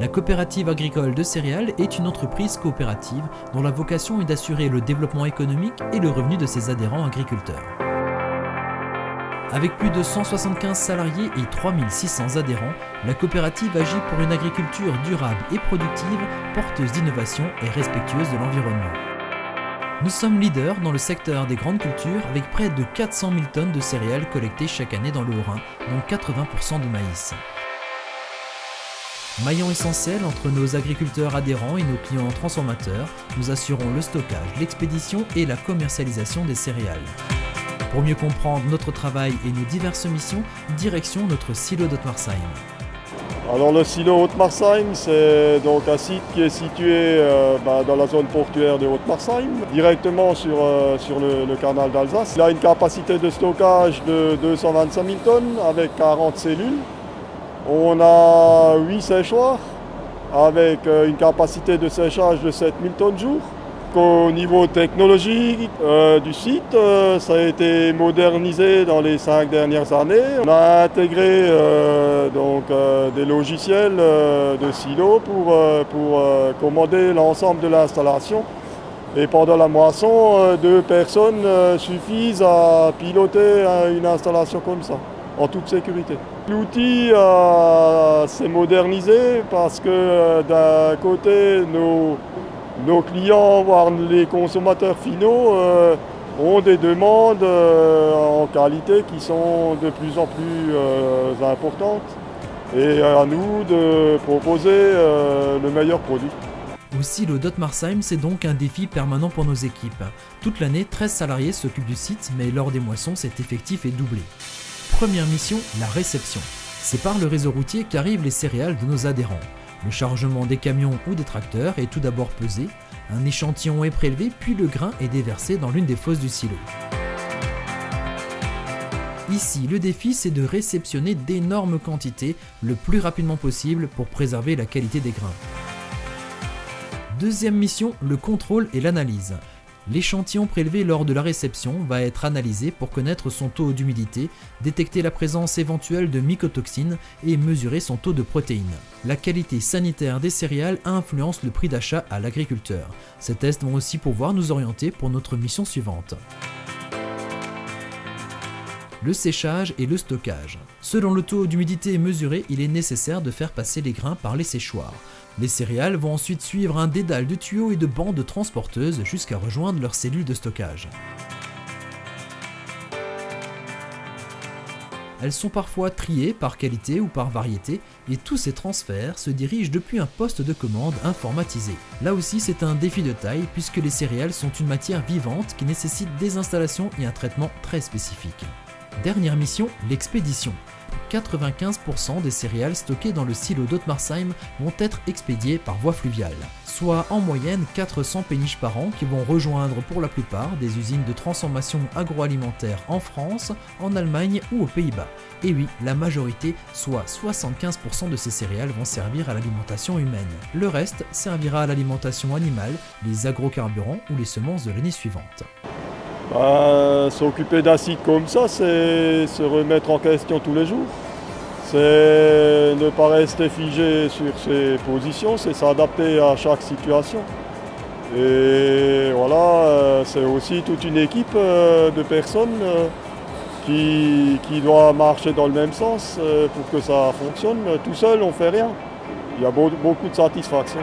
La coopérative agricole de céréales est une entreprise coopérative dont la vocation est d'assurer le développement économique et le revenu de ses adhérents agriculteurs. Avec plus de 175 salariés et 3600 adhérents, la coopérative agit pour une agriculture durable et productive, porteuse d'innovation et respectueuse de l'environnement. Nous sommes leaders dans le secteur des grandes cultures avec près de 400 000 tonnes de céréales collectées chaque année dans le Haut-Rhin, dont 80% de maïs. Maillon essentiel entre nos agriculteurs adhérents et nos clients transformateurs, nous assurons le stockage, l'expédition et la commercialisation des céréales. Pour mieux comprendre notre travail et nos diverses missions, direction notre silo d'Ottmarsheim. Alors le silo Ottmarsheim, c'est donc un site qui est situé dans la zone portuaire de Ottmarsheim, directement sur le canal d'Alsace. Il a une capacité de stockage de 225 000 tonnes avec 40 cellules. On a 8 séchoirs avec une capacité de séchage de 7 000 tonnes jour. Au niveau technologique du site, ça a été modernisé dans les 5 dernières années. On a intégré des logiciels de silo pour commander l'ensemble de l'installation. Et pendant la moisson, 2 personnes suffisent à piloter une installation comme ça, en toute sécurité. L'outil s'est modernisé parce que d'un côté, nos clients, voire les consommateurs finaux, ont des demandes en qualité qui sont de plus en plus importantes. Et à nous de proposer le meilleur produit. Au silo d'Ottmarsheim, c'est donc un défi permanent pour nos équipes. Toute l'année, 13 salariés s'occupent du site, mais lors des moissons, cet effectif est doublé. Première mission, la réception. C'est par le réseau routier qu'arrivent les céréales de nos adhérents. Le chargement des camions ou des tracteurs est tout d'abord pesé, un échantillon est prélevé, puis le grain est déversé dans l'une des fosses du silo. Ici, le défi, c'est de réceptionner d'énormes quantités le plus rapidement possible pour préserver la qualité des grains. Deuxième mission, le contrôle et l'analyse. L'échantillon prélevé lors de la réception va être analysé pour connaître son taux d'humidité, détecter la présence éventuelle de mycotoxines et mesurer son taux de protéines. La qualité sanitaire des céréales influence le prix d'achat à l'agriculteur. Ces tests vont aussi pouvoir nous orienter pour notre mission suivante. Le séchage et le stockage. Selon le taux d'humidité mesuré, il est nécessaire de faire passer les grains par les séchoirs. Les céréales vont ensuite suivre un dédale de tuyaux et de bandes transporteuses jusqu'à rejoindre leurs cellules de stockage. Elles sont parfois triées par qualité ou par variété et tous ces transferts se dirigent depuis un poste de commande informatisé. Là aussi, c'est un défi de taille puisque les céréales sont une matière vivante qui nécessite des installations et un traitement très spécifique. Dernière mission, l'expédition. 95% des céréales stockées dans le silo d'Ottmarsheim vont être expédiées par voie fluviale, soit en moyenne 400 péniches par an qui vont rejoindre pour la plupart des usines de transformation agroalimentaire en France, en Allemagne ou aux Pays-Bas. Et oui, la majorité, soit 75% de ces céréales vont servir à l'alimentation humaine. Le reste servira à l'alimentation animale, les agrocarburants ou les semences de l'année suivante. S'occuper d'un site comme ça, c'est se remettre en question tous les jours. C'est ne pas rester figé sur ses positions, c'est s'adapter à chaque situation. Et voilà, c'est aussi toute une équipe de personnes qui doit marcher dans le même sens pour que ça fonctionne. Tout seul, on ne fait rien. Il y a beaucoup de satisfaction.